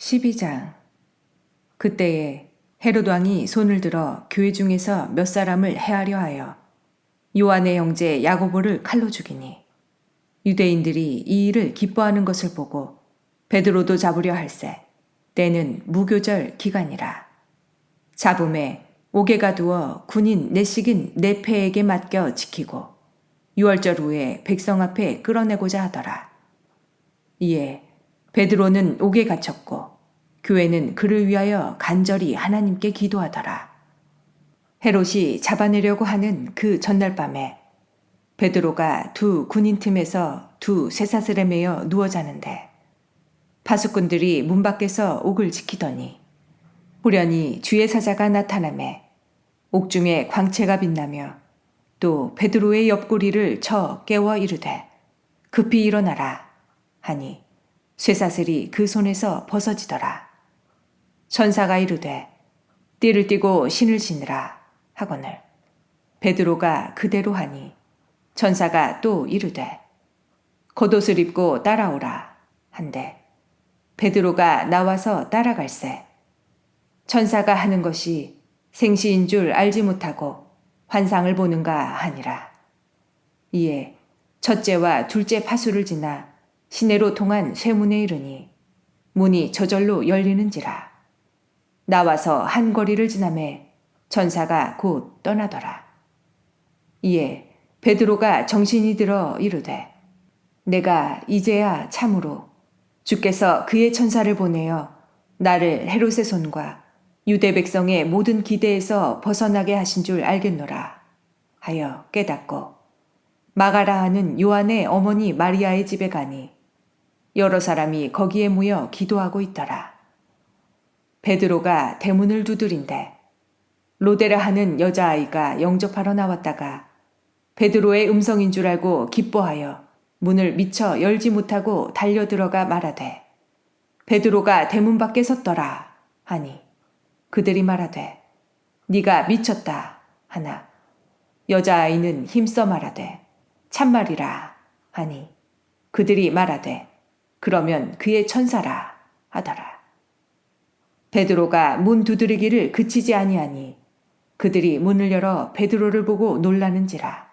12장. 그때에 헤롯 왕이 손을 들어 교회 중에서 몇 사람을 해하려 하여 요한의 형제 야고보를 칼로 죽이니 유대인들이 이 일을 기뻐하는 것을 보고 베드로도 잡으려 할세. 때는 무교절 기간이라. 잡음에 옥에가 두어 군인 내식인 네 패에게 맡겨 지키고 6월절 후에 백성 앞에 끌어내고자 하더라. 이에 베드로는 옥에 갇혔고 교회는 그를 위하여 간절히 하나님께 기도하더라. 헤롯이 잡아내려고 하는 그 전날 밤에 베드로가 두 군인 틈에서 두 쇠사슬에 매여 누워 자는데 파수꾼들이 문 밖에서 옥을 지키더니 후련히 주의 사자가 나타나매 옥중에 광채가 빛나며 또 베드로의 옆구리를 쳐 깨워 이르되 급히 일어나라 하니 쇠사슬이 그 손에서 벗어지더라. 천사가 이르되 띠를 띠고 신을 신으라 하거늘 베드로가 그대로 하니 천사가 또 이르되 겉옷을 입고 따라오라 한데 베드로가 나와서 따라갈세. 천사가 하는 것이 생시인 줄 알지 못하고 환상을 보는가 하니라. 이에 첫째와 둘째 파수를 지나 시내로 통한 쇠문에 이르니 문이 저절로 열리는지라. 나와서 한 거리를 지나매 천사가 곧 떠나더라. 이에 베드로가 정신이 들어 이르되 내가 이제야 참으로 주께서 그의 천사를 보내어 나를 헤롯의 손과 유대 백성의 모든 기대에서 벗어나게 하신 줄 알겠노라 하여 깨닫고 마가라 하는 요한의 어머니 마리아의 집에 가니 여러 사람이 거기에 모여 기도하고 있더라. 베드로가 대문을 두드린대 로데라 하는 여자아이가 영접하러 나왔다가 베드로의 음성인 줄 알고 기뻐하여 문을 미처 열지 못하고 달려들어가 말하되 베드로가 대문 밖에 섰더라 하니 그들이 말하되 네가 미쳤다 하나 여자아이는 힘써 말하되 참말이라 하니 그들이 말하되 그러면 그의 천사라 하더라. 베드로가 문 두드리기를 그치지 아니하니 그들이 문을 열어 베드로를 보고 놀라는지라.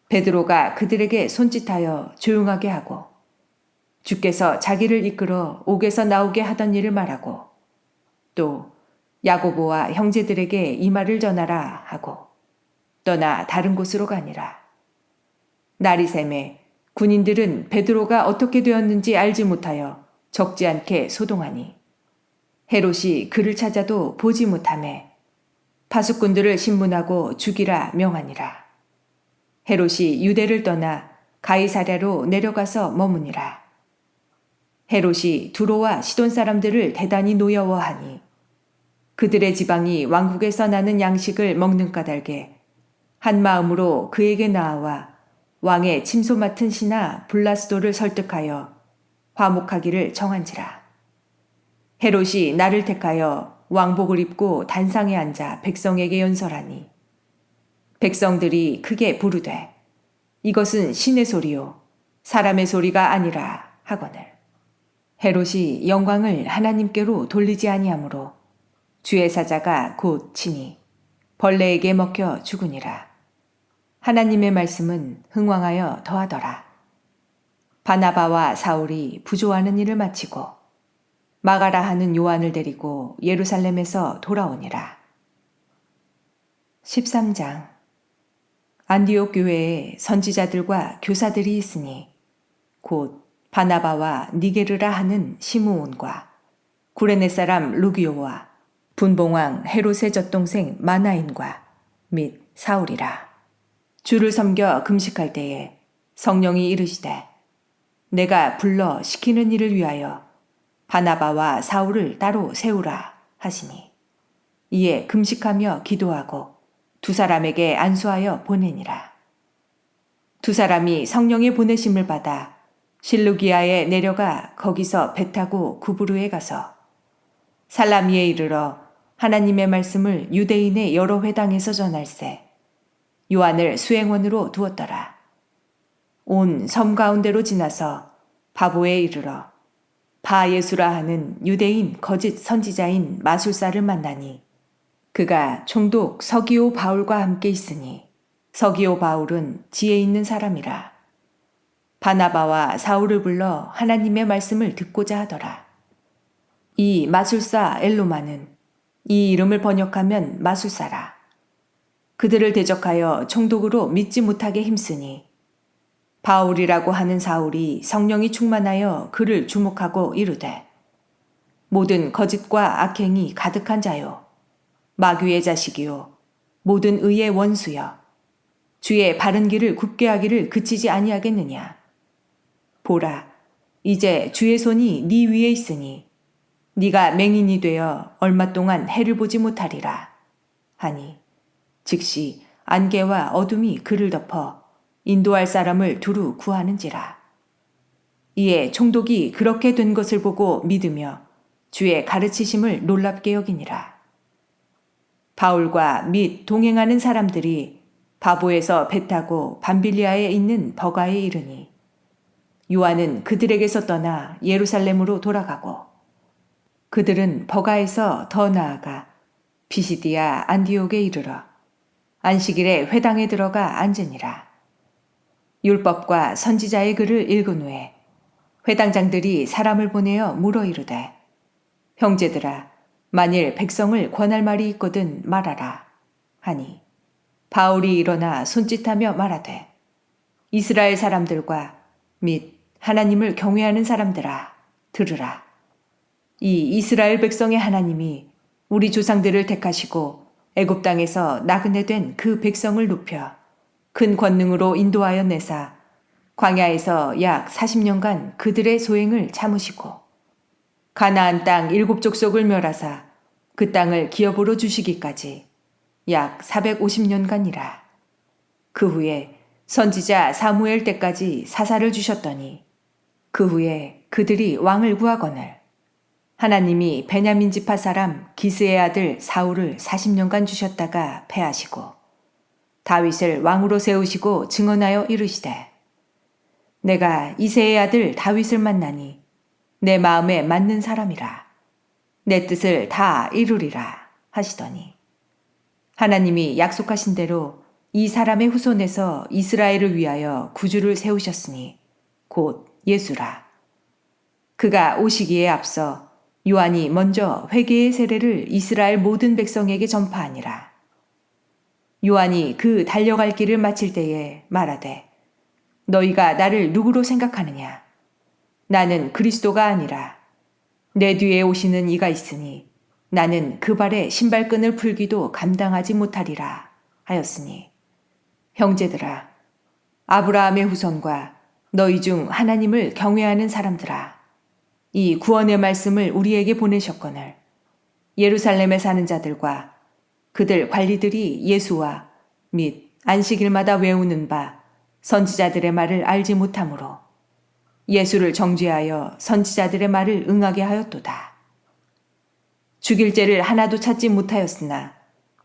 베드로가 그들에게 손짓하여 조용하게 하고 주께서 자기를 이끌어 옥에서 나오게 하던 일을 말하고 또 야고보와 형제들에게 이 말을 전하라 하고 떠나 다른 곳으로 가니라. 날이 새매 군인들은 베드로가 어떻게 되었는지 알지 못하여 적지 않게 소동하니 헤롯이 그를 찾아도 보지 못하매 파수꾼들을 신문하고 죽이라 명하니라. 헤롯이 유대를 떠나 가이사랴로 내려가서 머무니라. 헤롯이 두로와 시돈 사람들을 대단히 노여워하니 그들의 지방이 왕국에서 나는 양식을 먹는 까닭에 한 마음으로 그에게 나아와 왕의 침소 맡은 신하 블라스도를 설득하여 화목하기를 정한지라. 헤롯이 나를 택하여 왕복을 입고 단상에 앉아 백성에게 연설하니 백성들이 크게 부르되 이것은 신의 소리요 사람의 소리가 아니라 하거늘 헤롯이 영광을 하나님께로 돌리지 아니하므로 주의 사자가 곧 치니 벌레에게 먹혀 죽으니라. 하나님의 말씀은 흥왕하여 더하더라. 바나바와 사울이 부조하는 일을 마치고 마가라 하는 요한을 데리고 예루살렘에서 돌아오니라. 13장. 안디옥 교회에 선지자들과 교사들이 있으니 곧 바나바와 니게르라 하는 시므온과 구레네 사람 루기오와 분봉왕 헤롯의 젖동생 마나인과 및 사울이라. 주를 섬겨 금식할 때에 성령이 이르시되 내가 불러 시키는 일을 위하여 바나바와 사울을 따로 세우라 하시니 이에 금식하며 기도하고 두 사람에게 안수하여 보내니라. 두 사람이 성령의 보내심을 받아 실루기아에 내려가 거기서 배 타고 구브르에 가서 살라미에 이르러 하나님의 말씀을 유대인의 여러 회당에서 전할세 요한을 수행원으로 두었더라. 온 섬 가운데로 지나서 바보에 이르러 바예수라 하는 유대인 거짓 선지자인 마술사를 만나니 그가 총독 서기오 바울과 함께 있으니 서기오 바울은 지혜 있는 사람이라. 바나바와 사울을 불러 하나님의 말씀을 듣고자 하더라. 이 마술사 엘로마는 이 이름을 번역하면 마술사라. 그들을 대적하여 총독으로 믿지 못하게 힘쓰니 바울이라고 하는 사울이 성령이 충만하여 그를 주목하고 이르되 모든 거짓과 악행이 가득한 자요 마귀의 자식이요 모든 의의 원수여 주의 바른 길을 굽게 하기를 그치지 아니하겠느냐. 보라 이제 주의 손이 네 위에 있으니 네가 맹인이 되어 얼마 동안 해를 보지 못하리라 하니 즉시 안개와 어둠이 그를 덮어 인도할 사람을 두루 구하는지라. 이에 총독이 그렇게 된 것을 보고 믿으며 주의 가르치심을 놀랍게 여기니라. 바울과 및 동행하는 사람들이 바보에서 배 타고 밤빌리아에 있는 버가에 이르니 요한은 그들에게서 떠나 예루살렘으로 돌아가고 그들은 버가에서 더 나아가 비시디아 안디옥에 이르러 안식일에 회당에 들어가 앉으니라. 율법과 선지자의 글을 읽은 후에 회당장들이 사람을 보내어 물어 이르되 형제들아 만일 백성을 권할 말이 있거든 말하라 하니 바울이 일어나 손짓하며 말하되 이스라엘 사람들과 및 하나님을 경외하는 사람들아 들으라. 이 이스라엘 백성의 하나님이 우리 조상들을 택하시고 애굽 땅에서 나그네 된 그 백성을 높여 큰 권능으로 인도하여 내사 광야에서 약 40년간 그들의 소행을 참으시고 가나안 땅 7족속을 멸하사 그 땅을 기업으로 주시기까지 약 450년간이라. 그 후에 선지자 사무엘 때까지 사사를 주셨더니 그 후에 그들이 왕을 구하거늘 하나님이 베냐민 지파 사람 기스의 아들 사울을 40년간 주셨다가 패하시고 다윗을 왕으로 세우시고 증언하여 이르시되 내가 이새의 아들 다윗을 만나니 내 마음에 맞는 사람이라 내 뜻을 다 이루리라 하시더니 하나님이 약속하신 대로 이 사람의 후손에서 이스라엘을 위하여 구주를 세우셨으니 곧 예수라. 그가 오시기에 앞서 요한이 먼저 회개의 세례를 이스라엘 모든 백성에게 전파하니라. 요한이 그 달려갈 길을 마칠 때에 말하되 너희가 나를 누구로 생각하느냐? 나는 그리스도가 아니라 내 뒤에 오시는 이가 있으니 나는 그 발에 신발끈을 풀기도 감당하지 못하리라 하였으니 형제들아 아브라함의 후손과 너희 중 하나님을 경외하는 사람들아 이 구원의 말씀을 우리에게 보내셨거늘 예루살렘에 사는 자들과 그들 관리들이 예수와 및 안식일마다 외우는 바 선지자들의 말을 알지 못하므로 예수를 정죄하여 선지자들의 말을 응하게 하였도다. 죽일 죄를 하나도 찾지 못하였으나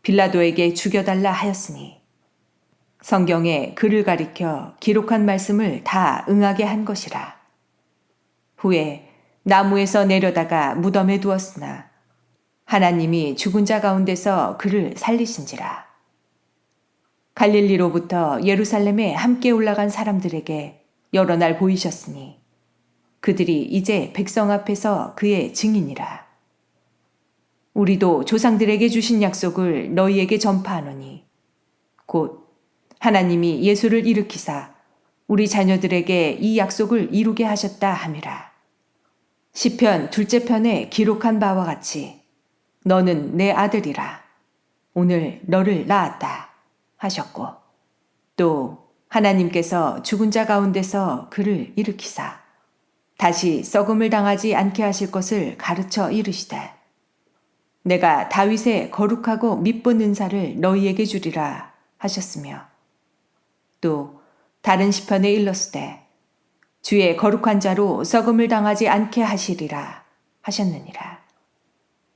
빌라도에게 죽여달라 하였으니 성경에 그를 가리켜 기록한 말씀을 다 응하게 한 것이라. 후에 나무에서 내려다가 무덤에 두었으나 하나님이 죽은 자 가운데서 그를 살리신지라. 갈릴리로부터 예루살렘에 함께 올라간 사람들에게 여러 날 보이셨으니 그들이 이제 백성 앞에서 그의 증인이라. 우리도 조상들에게 주신 약속을 너희에게 전파하노니 곧 하나님이 예수를 일으키사 우리 자녀들에게 이 약속을 이루게 하셨다 함이라. 시편 둘째 편에 기록한 바와 같이 너는 내 아들이라 오늘 너를 낳았다 하셨고 또 하나님께서 죽은 자 가운데서 그를 일으키사 다시 썩음을 당하지 않게 하실 것을 가르쳐 이르시되 내가 다윗의 거룩하고 미쁜 은사를 너희에게 주리라 하셨으며 또 다른 시편에 일렀으되 주의 거룩한 자로 썩음을 당하지 않게 하시리라 하셨느니라.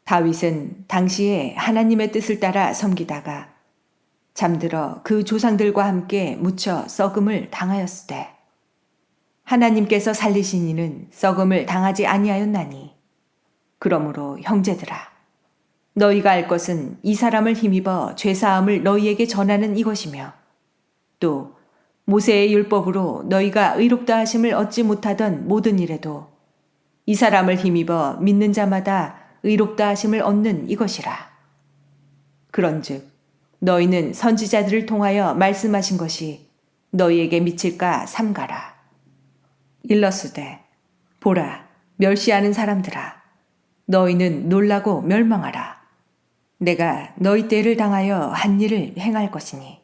다윗은 당시에 하나님의 뜻을 따라 섬기다가 잠들어 그 조상들과 함께 묻혀 썩음을 당하였으되 하나님께서 살리신 이는 썩음을 당하지 아니하였나니. 그러므로 형제들아, 너희가 알 것은 이 사람을 힘입어 죄사함을 너희에게 전하는 이것이며, 또 모세의 율법으로 너희가 의롭다 하심을 얻지 못하던 모든 일에도 이 사람을 힘입어 믿는 자마다 의롭다 하심을 얻는 이것이라. 그런즉 너희는 선지자들을 통하여 말씀하신 것이 너희에게 미칠까 삼가라. 일러스되 보라, 멸시하는 사람들아, 너희는 놀라고 멸망하라. 내가 너희 때를 당하여 한 일을 행할 것이니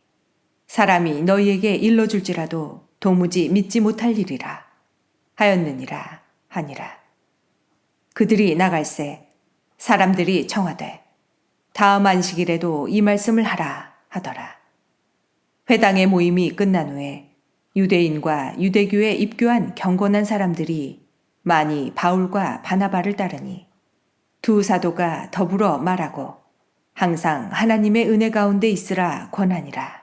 사람이 너희에게 일러줄지라도 도무지 믿지 못할 일이라 하였느니라 하니라. 그들이 나갈새 사람들이 청하되 다음 안식일에도 이 말씀을 하라 하더라. 회당의 모임이 끝난 후에 유대인과 유대교에 입교한 경건한 사람들이 많이 바울과 바나바를 따르니 두 사도가 더불어 말하고 항상 하나님의 은혜 가운데 있으라 권하니라.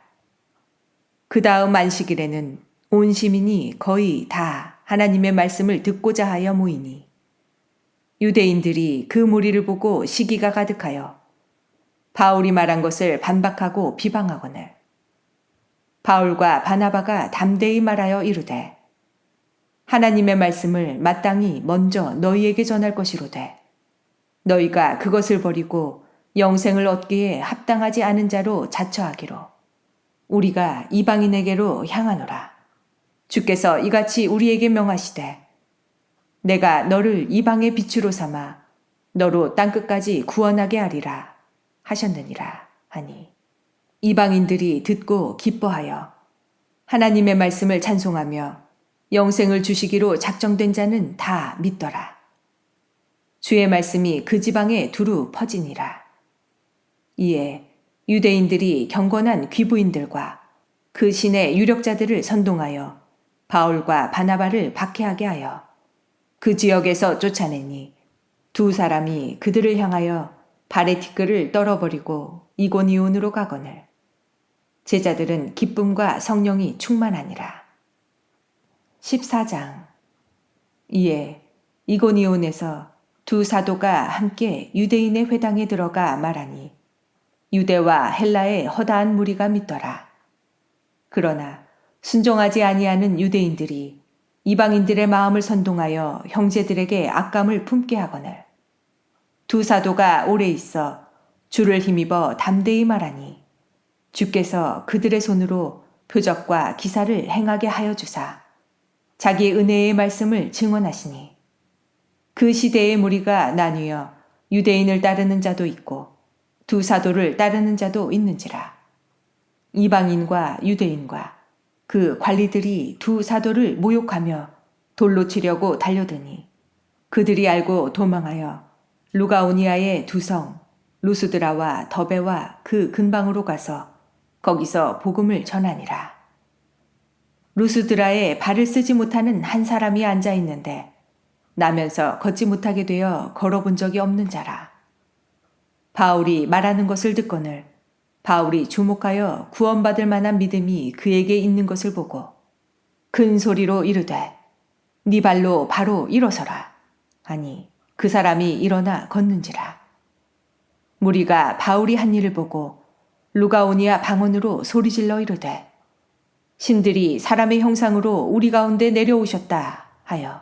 그 다음 안식일에는 온 시민이 거의 다 하나님의 말씀을 듣고자 하여 모이니 유대인들이 그 무리를 보고 시기가 가득하여 바울이 말한 것을 반박하고 비방하거늘 바울과 바나바가 담대히 말하여 이르되 하나님의 말씀을 마땅히 먼저 너희에게 전할 것이로되 너희가 그것을 버리고 영생을 얻기에 합당하지 않은 자로 자처하기로 우리가 이방인에게로 향하노라. 주께서 이같이 우리에게 명하시되 내가 너를 이방의 빛으로 삼아 너로 땅끝까지 구원하게 하리라 하셨느니라 하니 이방인들이 듣고 기뻐하여 하나님의 말씀을 찬송하며 영생을 주시기로 작정된 자는 다 믿더라. 주의 말씀이 그 지방에 두루 퍼지니라. 이에 유대인들이 경건한 귀부인들과 그 신의 유력자들을 선동하여 바울과 바나바를 박해하게 하여 그 지역에서 쫓아내니 두 사람이 그들을 향하여 발의 티끌을 떨어버리고 이고니온으로 가거늘 제자들은 기쁨과 성령이 충만하니라. 14장. 이에 이고니온에서 두 사도가 함께 유대인의 회당에 들어가 말하니 유대와 헬라의 허다한 무리가 믿더라. 그러나 순종하지 아니하는 유대인들이 이방인들의 마음을 선동하여 형제들에게 악감을 품게 하거늘 두 사도가 오래 있어 주를 힘입어 담대히 말하니 주께서 그들의 손으로 표적과 기사를 행하게 하여 주사 자기 은혜의 말씀을 증언하시니 그 시대의 무리가 나뉘어 유대인을 따르는 자도 있고 두 사도를 따르는 자도 있는지라. 이방인과 유대인과 그 관리들이 두 사도를 모욕하며 돌로 치려고 달려드니 그들이 알고 도망하여 루가오니아의 두 성 루스드라와 더베와 그 근방으로 가서 거기서 복음을 전하니라. 루스드라에 발을 쓰지 못하는 한 사람이 앉아 있는데 나면서 걷지 못하게 되어 걸어본 적이 없는 자라. 바울이 말하는 것을 듣거늘 바울이 주목하여 구원받을 만한 믿음이 그에게 있는 것을 보고 큰 소리로 이르되 네 발로 바로 일어서라 하니 그 사람이 일어나 걷는지라. 무리가 바울이 한 일을 보고 루가오니아 방언으로 소리질러 이르되 신들이 사람의 형상으로 우리 가운데 내려오셨다 하여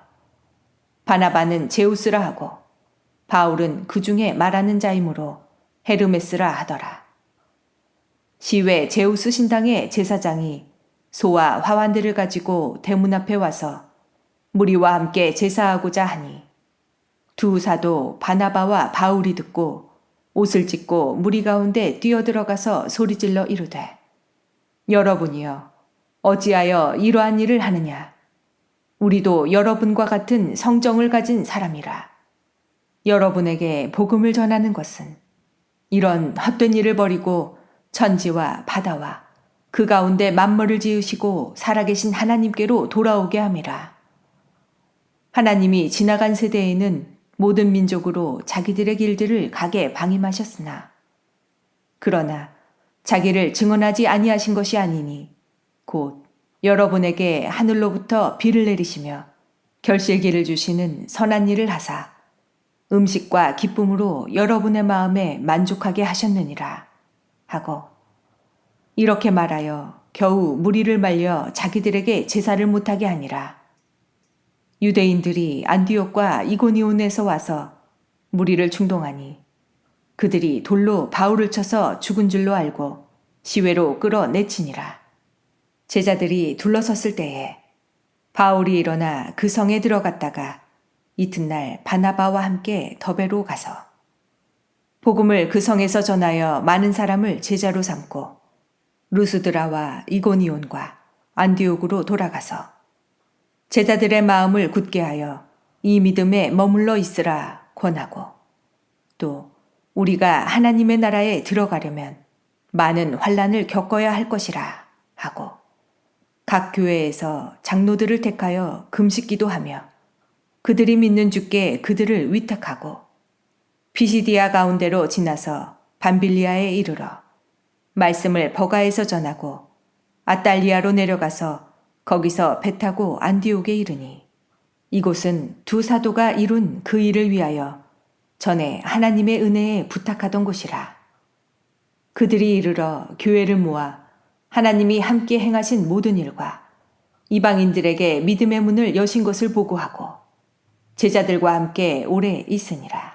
바나바는 제우스라 하고 바울은 그 중에 말하는 자이므로 헤르메스라 하더라. 시외 제우스 신당의 제사장이 소와 화환들을 가지고 대문 앞에 와서 무리와 함께 제사하고자 하니 두 사도 바나바와 바울이 듣고 옷을 찢고 무리 가운데 뛰어들어가서 소리질러 이르되 여러분이여 어찌하여 이러한 일을 하느냐. 우리도 여러분과 같은 성정을 가진 사람이라. 여러분에게 복음을 전하는 것은 이런 헛된 일을 버리고 천지와 바다와 그 가운데 만물을 지으시고 살아계신 하나님께로 돌아오게 함이라. 하나님이 지나간 세대에는 모든 민족으로 자기들의 길들을 가게 방임하셨으나 그러나 자기를 증언하지 아니하신 것이 아니니 곧 여러분에게 하늘로부터 비를 내리시며 결실기를 주시는 선한 일을 하사 음식과 기쁨으로 여러분의 마음에 만족하게 하셨느니라 하고 이렇게 말하여 겨우 무리를 말려 자기들에게 제사를 못하게 하니라. 유대인들이 안디옥과 이고니온에서 와서 무리를 충동하니 그들이 돌로 바울을 쳐서 죽은 줄로 알고 시외로 끌어내치니라. 제자들이 둘러섰을 때에 바울이 일어나 그 성에 들어갔다가 이튿날 바나바와 함께 더베로 가서 복음을 그 성에서 전하여 많은 사람을 제자로 삼고 루스드라와 이고니온과 안디옥으로 돌아가서 제자들의 마음을 굳게 하여 이 믿음에 머물러 있으라 권하고 또 우리가 하나님의 나라에 들어가려면 많은 환난을 겪어야 할 것이라 하고 각 교회에서 장로들을 택하여 금식기도 하며 그들이 믿는 주께 그들을 위탁하고 피시디아 가운데로 지나서 밤빌리아에 이르러 말씀을 버가에서 전하고 아달리아로 내려가서 거기서 배 타고 안디옥에 이르니 이곳은 두 사도가 이룬 그 일을 위하여 전에 하나님의 은혜에 부탁하던 곳이라. 그들이 이르러 교회를 모아 하나님이 함께 행하신 모든 일과 이방인들에게 믿음의 문을 여신 것을 보고하고 제자들과 함께 오래 있으니라.